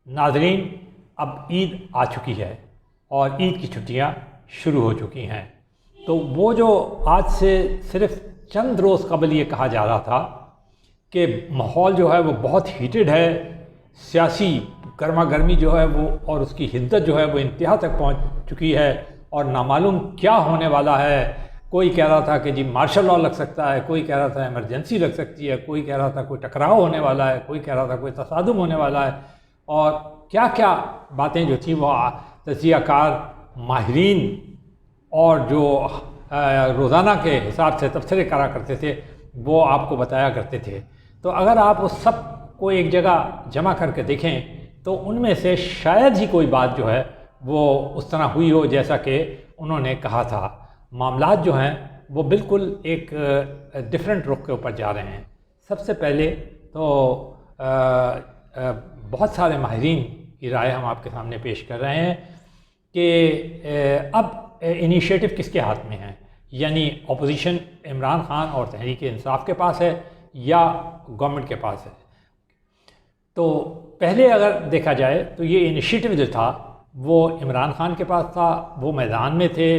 ناظرین، اب عید آ چکی ہے اور عید کی چھٹیاں شروع ہو چکی ہیں، تو وہ جو آج سے صرف چند روز قبل یہ کہا جا رہا تھا کہ ماحول جو ہے وہ بہت ہیٹڈ ہے، سیاسی گرما گرمی جو ہے وہ اور اس کی حدت جو ہے وہ انتہا تک پہنچ چکی ہے اور نامعلوم کیا ہونے والا ہے۔ کوئی کہہ رہا تھا کہ جی مارشل لاء لگ سکتا ہے، کوئی کہہ رہا تھا ایمرجنسی لگ سکتی ہے، کوئی کہہ رہا تھا کوئی ٹکراؤ ہونے والا ہے، کوئی کہہ رہا تھا کوئی تصادم ہونے والا ہے، اور کیا کیا باتیں جو تھیں وہ تجزیہ کار ماہرین اور جو روزانہ کے حساب سے تبصرے کرا کرتے تھے وہ آپ کو بتایا کرتے تھے۔ تو اگر آپ اس سب کو ایک جگہ جمع کر کے دیکھیں تو ان میں سے شاید ہی کوئی بات جو ہے وہ اس طرح ہوئی ہو جیسا کہ انہوں نے کہا تھا۔ معاملات جو ہیں وہ بالکل ایک ڈیفرنٹ رخ کے اوپر جا رہے ہیں۔ سب سے پہلے تو بہت سارے ماہرین کی رائے ہم آپ کے سامنے پیش کر رہے ہیں کہ اب انیشیٹو کس کے ہاتھ میں ہے، یعنی اپوزیشن عمران خان اور تحریک انصاف کے پاس ہے یا گورنمنٹ کے پاس ہے۔ تو پہلے اگر دیکھا جائے تو یہ انیشیٹو جو تھا وہ عمران خان کے پاس تھا، وہ میدان میں تھے،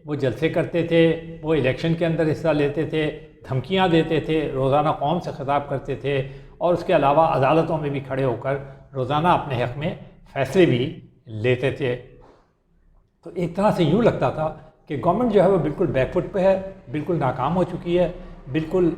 وہ جلسے کرتے تھے، وہ الیکشن کے اندر حصہ لیتے تھے، دھمکیاں دیتے تھے، روزانہ قوم سے خطاب کرتے تھے، اور اس کے علاوہ عدالتوں میں بھی کھڑے ہو کر روزانہ اپنے حق میں فیصلے بھی لیتے تھے۔ تو ایک طرح سے یوں لگتا تھا کہ گورنمنٹ جو ہے وہ بالکل بیک فٹ پہ ہے، بالکل ناکام ہو چکی ہے، بالکل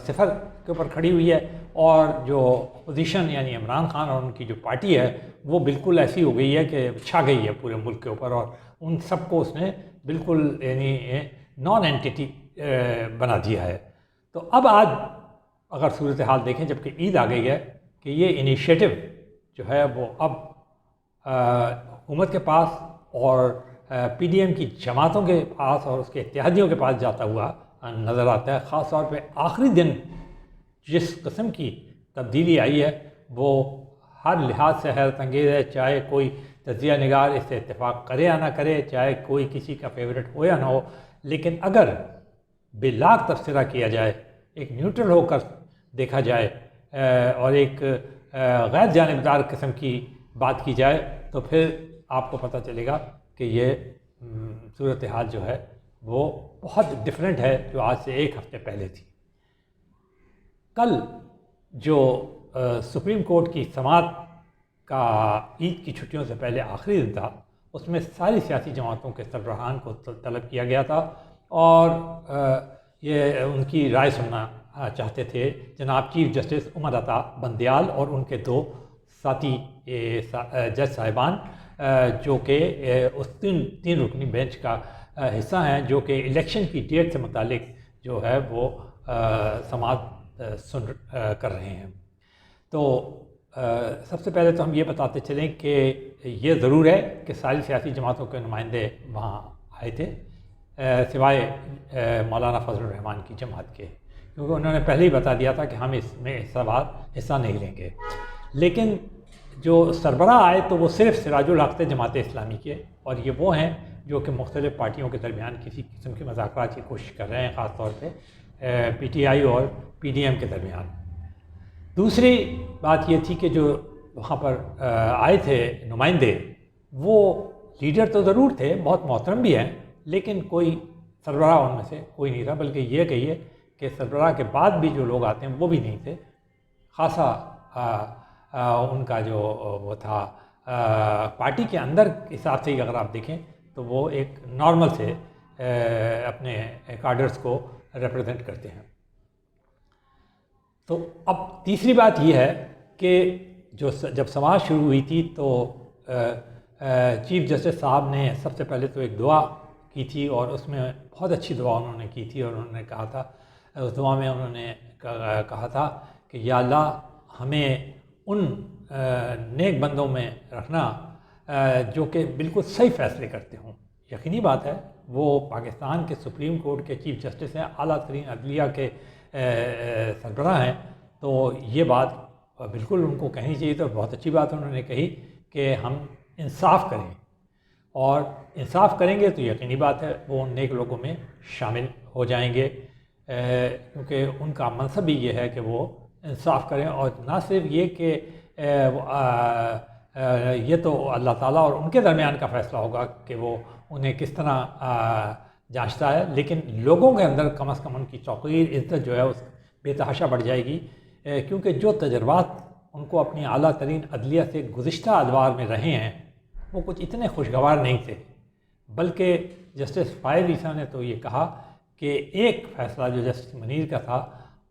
صفر کے اوپر کھڑی ہوئی ہے، اور جو اپوزیشن یعنی عمران خان اور ان کی جو پارٹی ہے وہ بالکل ایسی ہو گئی ہے کہ چھا گئی ہے پورے ملک کے اوپر، اور ان سب کو اس نے بالکل یعنی نان اینٹی بنا دیا ہے۔ تو اب آج اگر صورتحال دیکھیں جب کہ عید آ گئی ہے کہ یہ انیشیٹو جو ہے وہ اب حکومت کے پاس اور پی ڈی ایم کی جماعتوں کے پاس اور اس کے اتحادیوں کے پاس جاتا ہوا نظر آتا ہے۔ خاص طور پہ آخری دن جس قسم کی تبدیلی آئی ہے وہ ہر لحاظ سے حیرت انگیز ہے، چاہے کوئی تجزیہ نگار اس سے اتفاق کرے یا نہ کرے، چاہے کوئی کسی کا فیورٹ ہو یا نہ ہو، لیکن اگر بلاک تبصرہ کیا جائے، ایک نیوٹرل ہو کر دیکھا جائے اور ایک غیر جانبدار قسم کی بات کی جائے تو پھر آپ کو پتہ چلے گا کہ یہ صورتحال جو ہے وہ بہت ڈیفرنٹ ہے جو آج سے ایک ہفتے پہلے تھی۔ کل جو سپریم کورٹ کی سماعت کا عید کی چھٹیوں سے پہلے آخری دن تھا، اس میں ساری سیاسی جماعتوں کے سربراہان کو طلب کیا گیا تھا اور یہ ان کی رائے سننا چاہتے تھے جناب چیف جسٹس عمر عطا بندیال اور ان کے دو ساتھی جج صاحبان جو کہ اس تین رکنی بینچ کا حصہ ہیں، جو کہ الیکشن کی ڈیٹ سے متعلق جو ہے وہ سماعت سن کر رہے ہیں۔ تو سب سے پہلے تو ہم یہ بتاتے چلیں کہ یہ ضرور ہے کہ ساری سیاسی جماعتوں کے نمائندے وہاں آئے تھے سوائے مولانا فضل الرحمان کی جماعت کے، کیونکہ انہوں نے پہلے ہی بتا دیا تھا کہ ہم اس میں حصہ نہیں لیں گے۔ لیکن جو سربراہ آئے تو وہ صرف سراج الحق جماعت اسلامی کے، اور یہ وہ ہیں جو کہ مختلف پارٹیوں کے درمیان کسی قسم کے مذاکرات کی کوشش کر رہے ہیں، خاص طور پہ پی ٹی آئی اور پی ڈی ایم کے درمیان۔ دوسری بات یہ تھی کہ جو وہاں پر آئے تھے نمائندے، وہ لیڈر تو ضرور تھے، بہت محترم بھی ہیں، لیکن کوئی سربراہ ان میں سے کوئی نہیں تھا، بلکہ یہ کہیے کہ سربراہ کے بعد بھی جو لوگ آتے ہیں وہ بھی نہیں تھے۔ خاصا ان کا جو وہ تھا پارٹی کے اندر حساب سے ہی اگر آپ دیکھیں تو وہ ایک نارمل سے اپنے کارڈرز کو ریپرزینٹ کرتے ہیں۔ تو اب تیسری بات یہ ہے کہ جب سماعت شروع ہوئی تھی تو چیف جسٹس صاحب نے سب سے پہلے تو ایک دعا کی تھی، اور اس میں بہت اچھی دعا انہوں نے کی تھی، اور انہوں نے کہا تھا، اس دعا میں انہوں نے کہا تھا کہ یا اللہ ہمیں ان نیک بندوں میں رکھنا جو کہ بالکل صحیح فیصلے کرتے ہوں۔ یقینی بات ہے وہ پاکستان کے سپریم کورٹ کے چیف جسٹس ہیں، اعلیٰ ترین عدلیہ کے سربراہ ہیں، تو یہ بات بالکل ان کو کہنی چاہیے۔ تو بہت اچھی بات انہوں نے کہی کہ ہم انصاف کریں، اور انصاف کریں گے تو یقینی بات ہے وہ ان نیک لوگوں میں شامل ہو جائیں گے، کیونکہ ان کا منصب بھی یہ ہے کہ وہ انصاف کریں، اور نہ صرف یہ کہ یہ تو اللہ تعالیٰ اور ان کے درمیان کا فیصلہ ہوگا کہ وہ انہیں کس طرح جانچتا ہے، لیکن لوگوں کے اندر کم از کم ان کی توقیر عزت جو ہے اس بے تحاشا بڑھ جائے گی، کیونکہ جو تجربات ان کو اپنی اعلیٰ ترین عدلیہ سے گزشتہ ادوار میں رہے ہیں وہ کچھ اتنے خوشگوار نہیں تھے، بلکہ جسٹس فائز عیسیٰ نے تو یہ کہا کہ ایک فیصلہ جو جسٹس منیر کا تھا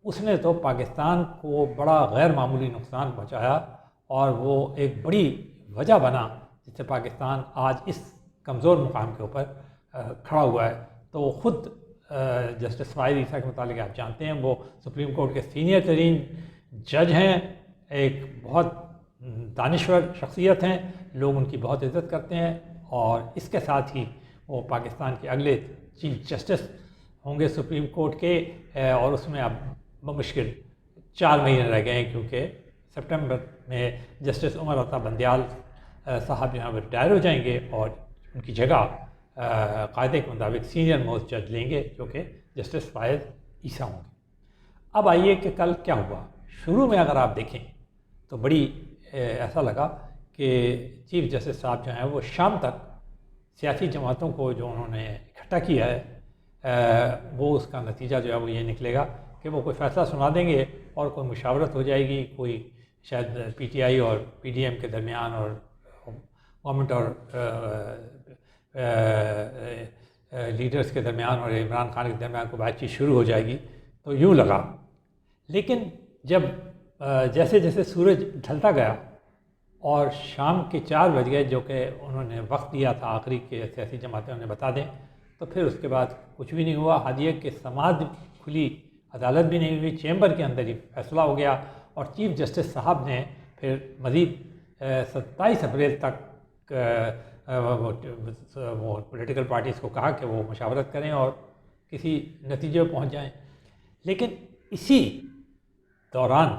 اس نے تو پاکستان کو بڑا غیر معمولی نقصان پہنچایا، اور وہ ایک بڑی وجہ بنا جس سے پاکستان آج اس کمزور مقام کے اوپر کھڑا ہوا ہے۔ تو خود جسٹس فائز عیسیٰ کے متعلق آپ جانتے ہیں، وہ سپریم کورٹ کے سینئر ترین جج ہیں، ایک بہت دانشور شخصیت ہیں، لوگ ان کی بہت عزت کرتے ہیں، اور اس کے ساتھ ہی وہ پاکستان کے اگلے چیف جسٹس ہوں گے سپریم کورٹ کے، اور اس میں اب بمشکل 4 مہینے رہ گئے ہیں، کیونکہ سپٹمبر میں جسٹس عمر عطا بندیال صاحب جو ہیں وہ ریٹائر ہو جائیں گے، اور ان کی جگہ قاعدے کے مطابق سینئر موسٹ جج لیں گے جو کہ جسٹس فائز عیسیٰ ہوں گے۔ اب آئیے کہ کل کیا ہوا۔ شروع میں اگر آپ دیکھیں تو بڑی ایسا لگا کہ چیف جسٹس صاحب جو ہیں وہ شام تک سیاسی جماعتوں کو جو انہوں نے اکٹھا کیا ہے وہ اس کا نتیجہ جو ہے وہ یہ نکلے گا کہ وہ کوئی فیصلہ سنا دیں گے اور کوئی مشاورت ہو جائے گی، کوئی شاید پی ٹی آئی اور پی ڈی ایم کے درمیان اور گورنمنٹ اور لیڈرز کے درمیان اور عمران خان کے درمیان کوئی بات چیت شروع ہو جائے گی، تو یوں لگا۔ لیکن جب جیسے جیسے سورج ڈھلتا گیا اور شام کے 4 بج گئے جو کہ انہوں نے وقت دیا تھا آخری کے سیاسی جماعتیں انہیں بتا دیں، تو پھر اس کے بعد کچھ بھی نہیں ہوا۔ حادیہ کے سماعت کھلی، عدالت بھی نہیں ہوئی، چیمبر کے اندر ہی فیصلہ ہو گیا، اور چیف جسٹس صاحب نے پھر مزید 27 اپریل تک وہ پولیٹیکل پارٹیز کو کہا کہ وہ مشاورت کریں اور کسی نتیجے پہ پہنچ جائیں۔ لیکن اسی دوران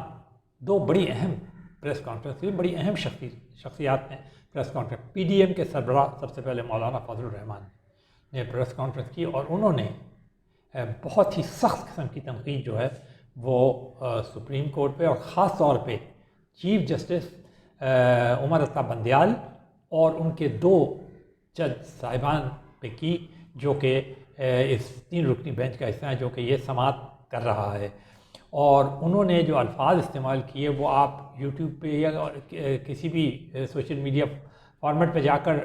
2 بڑی اہم پریس کانفرنس، بڑی اہم شخصیات نے press conference, P D M کے سربراہ سب سے پہلے مولانا فضل الرحمان نے پریس کانفرنس کی، اور انہوں نے بہت ہی سخت قسم کی تنقید جو ہے وہ سپریم کورٹ پہ اور خاص طور پہ چیف جسٹس عمر عطا بندیال اور ان کے 2 جج صاحبان پہ کی، جو کہ اس 3 رکنی بینچ کا حصہ ہیں جو کہ یہ سماعت کر رہا ہے۔ اور انہوں نے جو الفاظ استعمال کیے وہ آپ یوٹیوب پہ یا کسی بھی سوشل میڈیا فارمیٹ پہ جا کر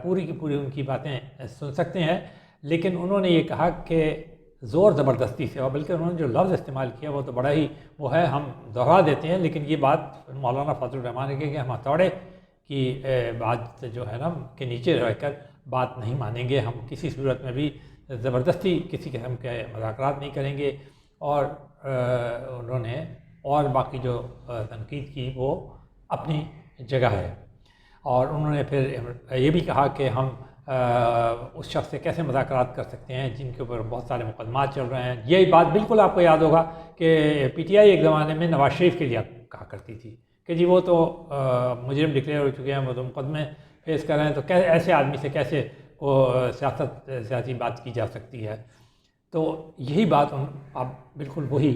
پوری کی پوری ان کی باتیں سن سکتے ہیں، لیکن انہوں نے یہ کہا کہ زور زبردستی سے، اور بلکہ انہوں نے جو لفظ استعمال کیا وہ تو بڑا ہی وہ ہے، ہم دہرا دیتے ہیں، لیکن یہ بات مولانا فضل الرحمان نے کہا کہ ہم ہتھوڑے کی بات جو ہے نا کے نیچے رہ کر بات نہیں مانیں گے، ہم کسی صورت میں بھی زبردستی کسی قسم کے مذاکرات نہیں کریں گے۔ اور انہوں نے اور باقی جو تنقید کی وہ اپنی جگہ ہے، اور انہوں نے پھر یہ بھی کہا کہ ہم اس شخص سے کیسے مذاکرات کر سکتے ہیں جن کے اوپر بہت سارے مقدمات چل رہے ہیں۔ یہی بات بالکل آپ کو یاد ہوگا کہ پی ٹی آئی ایک زمانے میں نواز شریف کے لیے کہا کرتی تھی کہ جی وہ تو مجرم ڈکلیئر ہو چکے ہیں، وہ تو مقدمے فیس کر رہے ہیں، تو ایسے آدمی سے کیسے وہ سیاسی بات کی جا سکتی ہے۔ تو یہی بات اب بالکل وہی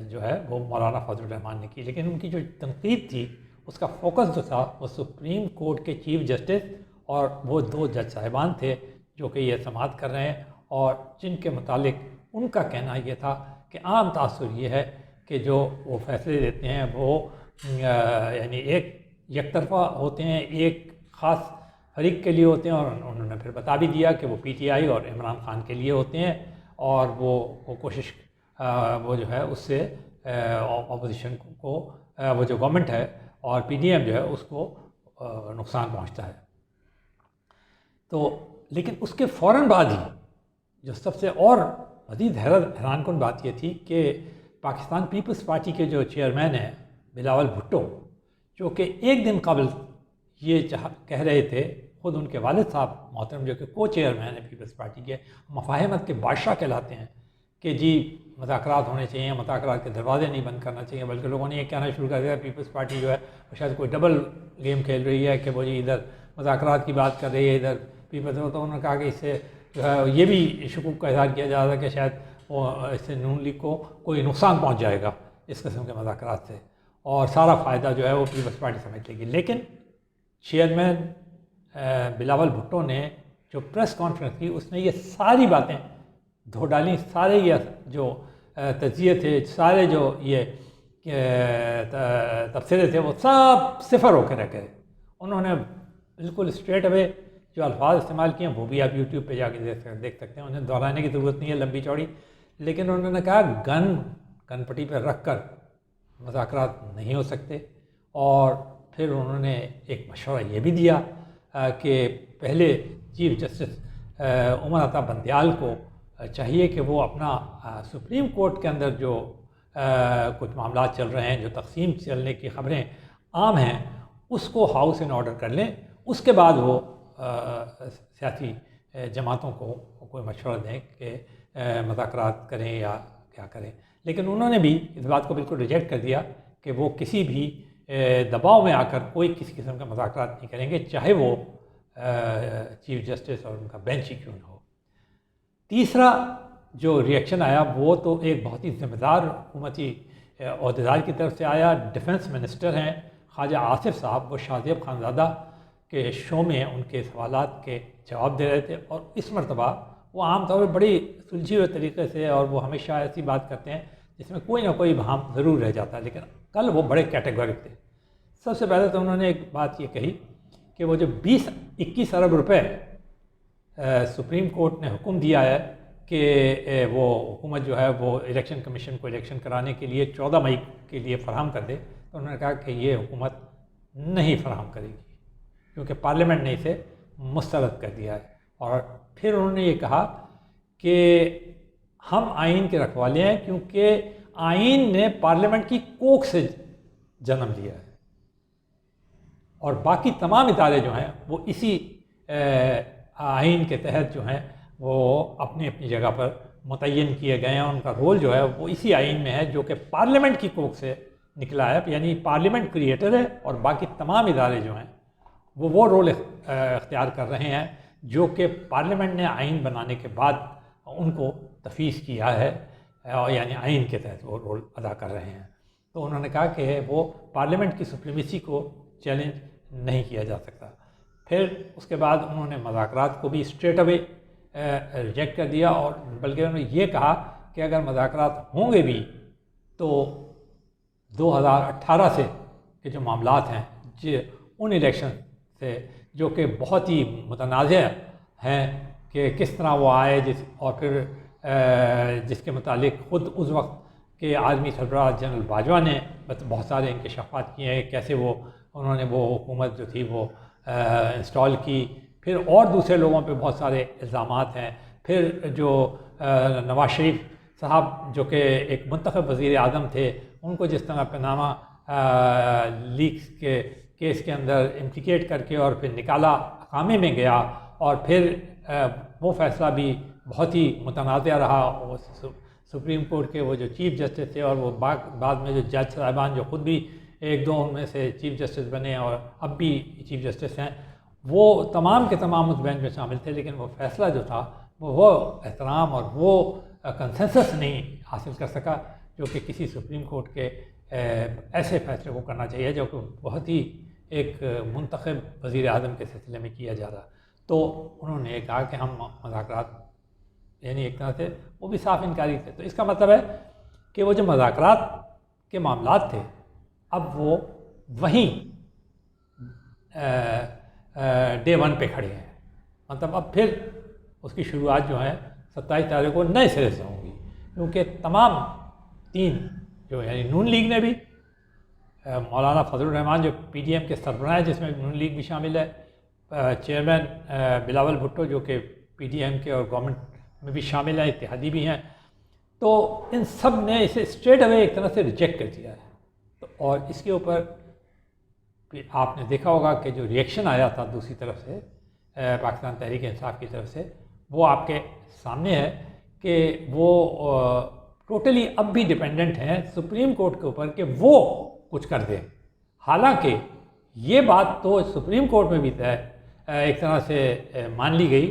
جو ہے وہ مولانا فضل الرحمان نے کی، لیکن ان کی جو تنقید تھی اس کا فوکس جو تھا وہ سپریم کورٹ کے چیف جسٹس اور وہ 2 جج صاحبان تھے جو کہ یہ سماعت کر رہے ہیں، اور جن کے متعلق ان کا کہنا یہ تھا کہ عام تاثر یہ ہے کہ جو وہ فیصلے دیتے ہیں وہ یعنی یک طرفہ ہوتے ہیں، ایک خاص فریق کے لیے ہوتے ہیں، اور انہوں نے پھر بتا بھی دیا کہ وہ پی ٹی آئی اور عمران خان کے لیے ہوتے ہیں، اور وہ کوشش وہ جو ہے اس سے اپوزیشن کو وہ جو گورنمنٹ ہے اور پی ڈی ایم جو ہے اس کو نقصان پہنچتا ہے۔ تو لیکن اس کے فوراً بعد ہی جو سب سے اور مزید حیران کن بات یہ تھی کہ پاکستان پیپلز پارٹی کے جو چیئرمین ہیں بلاول بھٹو، جو کہ ایک دن قبل یہ کہہ رہے تھے، خود ان کے والد صاحب محترم جو کہ کو چیئرمین ہیں پیپلز پارٹی کے، مفاہمت کے بادشاہ کہلاتے ہیں، کہ جی مذاکرات ہونے چاہیے، مذاکرات کے دروازے نہیں بند کرنا چاہیے، بلکہ لوگوں نے یہ کہنا شروع کر دیا پیپلز پارٹی جو ہے وہ شاید کوئی ڈبل گیم کھیل رہی ہے کہ وہ جی ادھر مذاکرات کی بات کر رہی ہے، ادھر پیپلز، تو انہوں نے کہا کہ اس سے جو ہے یہ بھی شکوک کا اظہار کیا جا رہا ہے کہ شاید وہ اس سے نون لیگ کو کوئی نقصان پہنچ جائے گا اس قسم کے مذاکرات سے، اور سارا فائدہ جو ہے وہ پیپلز پارٹی سمجھ لے گی۔ لیکن چیئرمین بلاول بھٹو نے جو پریس کانفرنس کی اس نے یہ ساری باتیں دھو ڈالیں، سارے یہ جو تجزیے تھے، سارے جو یہ تبصرے تھے وہ سب صفر ہو کے رہ گئے۔ انہوں نے بالکل اسٹریٹ اوے جو الفاظ استعمال کیے ہیں وہ بھی آپ یوٹیوب پہ جا کے دیکھ سکتے ہیں، انہیں دہرانے کی ضرورت نہیں ہے لمبی چوڑی، لیکن انہوں نے کہا گن پٹی پہ رکھ کر مذاکرات نہیں ہو سکتے۔ اور پھر انہوں نے ایک مشورہ یہ بھی دیا کہ پہلے چیف جسٹس عمر عطا بندیال کو چاہیے کہ وہ اپنا سپریم کورٹ کے اندر جو کچھ معاملات چل رہے ہیں، جو تقسیم چلنے کی خبریں عام ہیں، اس کو ہاؤس ان آرڈر کر لیں، اس کے بعد وہ سیاسی جماعتوں کو کوئی مشورہ دیں کہ مذاکرات کریں یا کیا کریں۔ لیکن انہوں نے بھی اس بات کو بالکل ریجیکٹ کر دیا کہ وہ کسی بھی دباؤ میں آ کر کوئی کسی قسم کا مذاکرات نہیں کریں گے، چاہے وہ چیف جسٹس اور ان کا بینچ ہی کیوں نہ ہو۔ تیسرا جو ریئیکشن آیا وہ تو ایک بہت ہی ذمہ دار حکومتی عہدیدار کی طرف سے آیا۔ ڈیفنس منسٹر ہیں خواجہ آصف صاحب، وہ شاہ زیب خانزادہ کے شو میں ان کے سوالات کے جواب دے رہے تھے، اور اس مرتبہ وہ عام طور پر بڑی سلجھے ہوئے طریقے سے، اور وہ ہمیشہ ایسی بات کرتے ہیں جس میں کوئی نہ کوئی ابہام ضرور رہ جاتا ہے، لیکن کل وہ بڑے کیٹیگورک تھے۔ سب سے پہلے تو انہوں نے ایک بات یہ کہی کہ وہ جو 20-21 ارب روپے سپریم کورٹ نے حکم دیا ہے کہ وہ حکومت جو ہے وہ الیکشن کمیشن کو الیکشن کرانے کے لیے 14 مئی کے لیے فراہم کر دے، تو انہوں نے کہا کہ یہ حکومت نہیں فراہم کرے گی کیونکہ پارلیمنٹ نے اسے مسترد کر دیا ہے۔ اور پھر انہوں نے یہ کہا کہ ہم آئین کے رکھوالے ہیں کیونکہ آئین نے پارلیمنٹ کی کوکھ سے جنم لیا ہے، اور باقی تمام ادارے جو ہیں وہ اسی آئین کے تحت جو ہیں وہ اپنی اپنی جگہ پر متعین کیے گئے ہیں، ان کا رول جو ہے وہ اسی آئین میں ہے جو کہ پارلیمنٹ کی کوکھ سے نکلا ہے، یعنی پارلیمنٹ کریٹر ہے، اور باقی تمام ادارے جو ہیں وہ رول اختیار کر رہے ہیں جو کہ پارلیمنٹ نے آئین بنانے کے بعد ان کو تفویض کیا ہے، یعنی آئین کے تحت وہ رول ادا کر رہے ہیں۔ تو انہوں نے کہا کہ وہ پارلیمنٹ کی سپریمیسی کو چیلنج نہیں کیا جا سکتا۔ پھر اس کے بعد انہوں نے مذاکرات کو بھی اسٹریٹ اوے ریجیکٹ کر دیا، اور بلکہ انہوں نے یہ کہا کہ اگر مذاکرات ہوں گے بھی تو 2018 سے کے جو معاملات ہیں ان الیکشن سے جو کہ بہت ہی متنازع ہیں کہ کس طرح وہ آئے، اور پھر جس کے متعلق خود اس وقت کے عالمی سربراہ جنرل باجوہ نے بہت سارے انکشافات کیے ہیں، کیسے انہوں نے وہ حکومت جو تھی وہ انسٹال کی، پھر اور دوسرے لوگوں پہ بہت سارے الزامات ہیں، پھر جو نواز شریف صاحب جو کہ ایک منتخب وزیر اعظم تھے، ان کو جس طرح پناما لیکس کے کیس کے اندر امپلیکیٹ کر کے اور پھر نکالا اقامے میں گیا، اور پھر وہ فیصلہ بھی بہت ہی متنازع رہا۔ وہ سپریم کورٹ کے وہ جو چیف جسٹس تھے، اور وہ بعد میں جو جج صاحبان جو خود بھی ایک دو ان میں سے چیف جسٹس بنے اور اب بھی چیف جسٹس ہیں، وہ تمام کے تمام اس بینچ میں شامل تھے، لیکن وہ فیصلہ جو تھا وہ احترام اور وہ کنسنسس نہیں حاصل کر سکا جو کہ کسی سپریم کورٹ کے ایسے فیصلے کو کرنا چاہیے جو کہ بہت ہی ایک منتخب وزیر اعظم کے سلسلے میں کیا جا رہا۔ تو انہوں نے کہا کہ ہم مذاکرات، یعنی ایک طرح سے وہ بھی صاف انکاری تھے۔ تو اس کا مطلب ہے کہ وہ جو مذاکرات کے معاملات تھے اب وہ وہیں ڈے 1 پہ کھڑے ہیں، مطلب اب پھر اس کی شروعات جو ہے 27 تاریخ کو نئے سرے سے ہوں گی، کیونکہ تمام 3 جو یعنی نون لیگ نے بھی، مولانا فضل الرحمان جو پی ڈی ایم کے سربراہ ہیں جس میں نون لیگ بھی شامل ہے، چیئرمین بلاول بھٹو جو کہ پی ڈی ایم کے اور گورنمنٹ میں بھی شامل ہیں، اتحادی بھی ہیں، تو ان سب نے اسے اسٹریٹ اوے ایک طرح سے ریجیکٹ کر دیا ہے۔ تو اور اس کے اوپر آپ نے دیکھا ہوگا کہ جو ریئیکشن آیا تھا دوسری طرف سے پاکستان تحریک انصاف کی طرف سے، وہ آپ کے سامنے ہے کہ وہ ٹوٹلی اب بھی ڈیپینڈنٹ ہیں سپریم کورٹ کے اوپر کہ وہ کچھ کر دیں، حالانکہ یہ بات تو سپریم کورٹ میں بھی ایک طرح سے مان لی گئی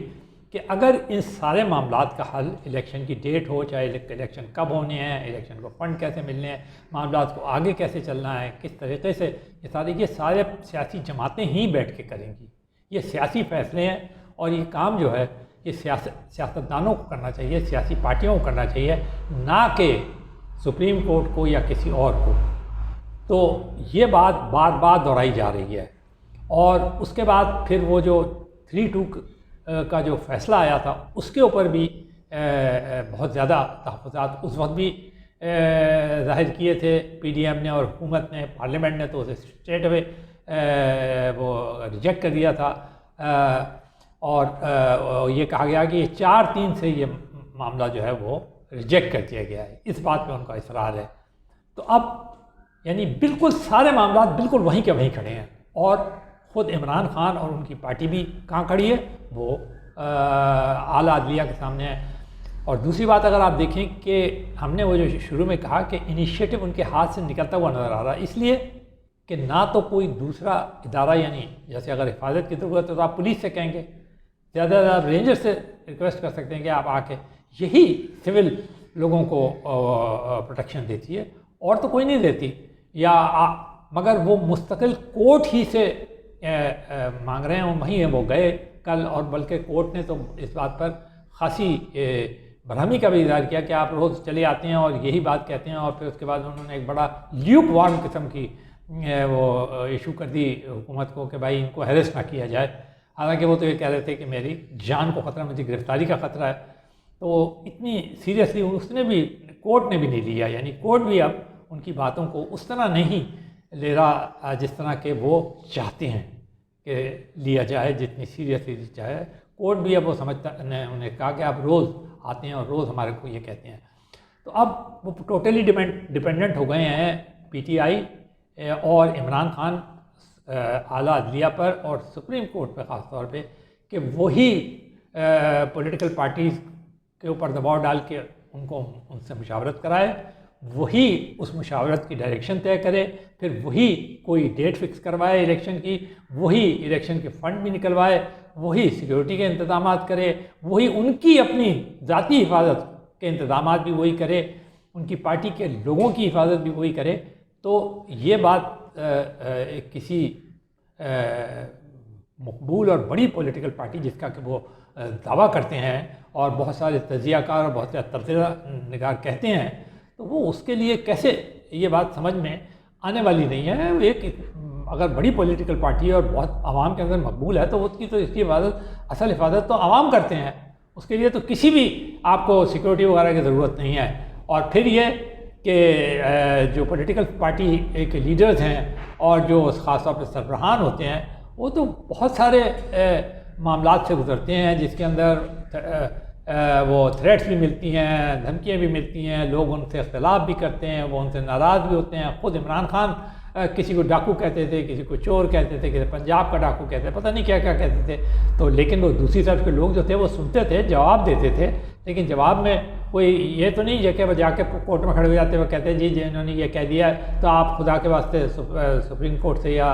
کہ اگر ان سارے معاملات کا حل الیکشن کی ڈیٹ ہو، چاہے الیکشن کب ہونے ہیں، الیکشن کو فنڈ کیسے ملنے ہیں، معاملات کو آگے کیسے چلنا ہے، کس طریقے سے یہ سارے سیاسی جماعتیں ہی بیٹھ کے کریں گی. یہ سیاسی فیصلے ہیں اور یہ کام جو ہے یہ سیاستدانوں کو کرنا چاہیے، سیاسی پارٹیوں کو کرنا چاہیے، نہ کہ سپریم کورٹ کو یا کسی اور کو. تو یہ بات بار بار دہرائی جا رہی ہے. اور اس کے بعد پھر وہ جو 3-2 کا جو فیصلہ آیا تھا اس کے اوپر بھی بہت زیادہ تحفظات اس وقت بھی ظاہر کیے تھے پی ڈی ایم نے اور حکومت نے، پارلیمنٹ نے تو اسے اسٹریٹ اوے وہ ریجیکٹ کر دیا تھا. اور یہ کہا گیا کہ یہ 4-3 سے یہ معاملہ جو ہے وہ ریجیکٹ کر دیا گیا ہے. اس بات پہ ان کا اصرار ہے. تو اب یعنی بالکل سارے معاملات بالکل وہیں کے وہیں کھڑے ہیں. اور خود عمران خان اور ان کی پارٹی بھی کہاں کھڑی ہے؟ وہ اعلیٰ عدلیہ کے سامنے ہے. اور دوسری بات اگر آپ دیکھیں کہ ہم نے وہ جو شروع میں کہا کہ انیشیٹو ان کے ہاتھ سے نکلتا ہوا نظر آ رہا ہے، اس لیے کہ نہ تو کوئی دوسرا ادارہ، یعنی جیسے اگر حفاظت کی ضرورت ہے تو آپ پولیس سے کہیں گے، زیادہ زیادہ رینجر سے ریکویسٹ کر سکتے ہیں کہ آپ آ کے، یہی سول لوگوں کو پروٹیکشن دیتی ہے اور تو کوئی نہیں دیتی. مگر وہ مستقل کورٹ ہی سے مانگ رہے ہیں. وہیں وہ گئے کل، اور بلکہ کورٹ نے تو اس بات پر خاصی برہمی کا بھی اظہار کیا کہ آپ روز چلے آتے ہیں اور یہی بات کہتے ہیں. اور پھر اس کے بعد انہوں نے ایک بڑا لیوک وارم قسم کی وہ ایشو کر دی حکومت کو کہ بھائی ان کو ہیریس نہ کیا جائے. حالانکہ وہ تو یہ کہہ رہے تھے کہ میری جان کو خطرہ، مجھے گرفتاری کا خطرہ ہے. تو اتنی سیریسلی اس نے بھی، کورٹ نے بھی نہیں لیا. یعنی کورٹ بھی اب ان کی باتوں کو اس طرح نہیں لے رہا جس طرح کہ وہ چاہتے ہیں کہ لیا جائے، جتنی سیریسلی چاہے. کورٹ بھی اب وہ سمجھتا نے انہیں کہا کہ آپ روز آتے ہیں اور روز ہمارے کو یہ کہتے ہیں. تو اب وہ ٹوٹلی ڈپینڈنٹ ہو گئے ہیں پی ٹی آئی اور عمران خان اعلیٰ عدلیہ پر اور سپریم کورٹ پہ خاص طور پہ، کہ وہی پولیٹیکل پارٹیز کے اوپر دباؤ ڈال کے ان سے مشاورت کرائے، وہی اس مشاورت کی ڈائریکشن طے کرے، پھر وہی کوئی ڈیٹ فکس کروائے الیکشن کی، وہی الیکشن کے فنڈ بھی نکلوائے، وہی سیکیورٹی کے انتظامات کرے، وہی ان کی اپنی ذاتی حفاظت کے انتظامات بھی وہی کرے، ان کی پارٹی کے لوگوں کی حفاظت بھی وہی کرے. تو یہ بات کسی مقبول اور بڑی پولیٹیکل پارٹی جس کا کہ وہ دعویٰ کرتے ہیں اور بہت سارے تجزیہ کار اور بہت سارے تبصرہ نگار کہتے ہیں، تو وہ اس کے لیے کیسے یہ بات سمجھ میں آنے والی نہیں ہے. ایک اگر بڑی پولیٹیکل پارٹی اور بہت عوام کے اندر مقبول ہے تو اس کی حفاظت، اصل حفاظت تو عوام کرتے ہیں. اس کے لیے تو کسی بھی آپ کو سیکورٹی وغیرہ کی ضرورت نہیں ہے. اور پھر یہ کہ جو پولیٹیکل پارٹی ایک لیڈرز ہیں اور جو خاص طور پہ سربراہان ہوتے ہیں، وہ تو بہت سارے معاملات سے گزرتے ہیں جس کے اندر وہ تھریٹس بھی ملتی ہیں، دھمکیاں بھی ملتی ہیں، لوگ ان سے اختلاف بھی کرتے ہیں، وہ ان سے ناراض بھی ہوتے ہیں. خود عمران خان کسی کو ڈاکو کہتے تھے، کسی کو چور کہتے تھے، کسی پنجاب کا ڈاکو کہتے تھے، پتہ نہیں کیا کیا کہتے تھے. تو لیکن وہ دوسری طرف کے لوگ جو تھے وہ سنتے تھے، جواب دیتے تھے، لیکن جواب میں کوئی یہ تو نہیں کہ وہ جا کے کورٹ میں کھڑے ہو جاتے وہ کہتے ہیں جی انہوں نے یہ کہہ دیا ہے تو آپ خدا کے واسطے سپریم کورٹ سے یا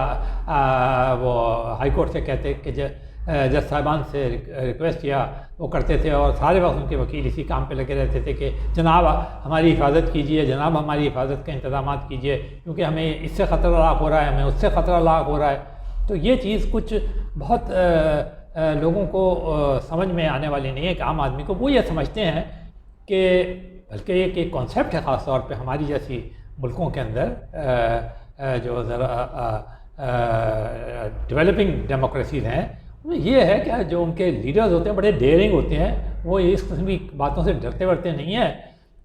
وہ ہائی کورٹ سے کہتے کہ جج صاحبان سے ریکویسٹ کیا وہ کرتے تھے. اور سارے وقت ان کے وکیل اسی کام پہ لگے رہتے تھے کہ جناب ہماری حفاظت کیجئے، جناب ہماری حفاظت کے انتظامات کیجئے، کیونکہ ہمیں اس سے خطرہ لاحق ہو رہا ہے، ہمیں اس سے خطرہ لاحق ہو رہا ہے. تو یہ چیز کچھ بہت لوگوں کو سمجھ میں آنے والی نہیں ہے کہ عام آدمی کو وہ یہ سمجھتے ہیں کہ بلکہ یہ کہ کانسیپٹ ہے خاص طور پہ ہماری جیسی ملکوں کے اندر جو ذرا ڈیولپنگ ڈیموکریسیز ہیں، یہ ہے کہ جو ان کے لیڈرز ہوتے ہیں بڑے ڈیئرنگ ہوتے ہیں. وہ اس قسم کی باتوں سے ڈرتے ورتے نہیں ہیں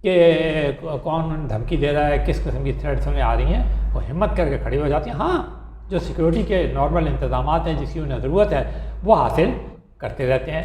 کہ کون دھمکی دے رہا ہے، کس قسم کی تھریٹس ہمیں آ رہی ہیں. وہ ہمت کر کے کھڑی ہو جاتی ہیں. ہاں جو سیکورٹی کے نارمل انتظامات ہیں جس کی انہیں ضرورت ہے وہ حاصل کرتے رہتے ہیں.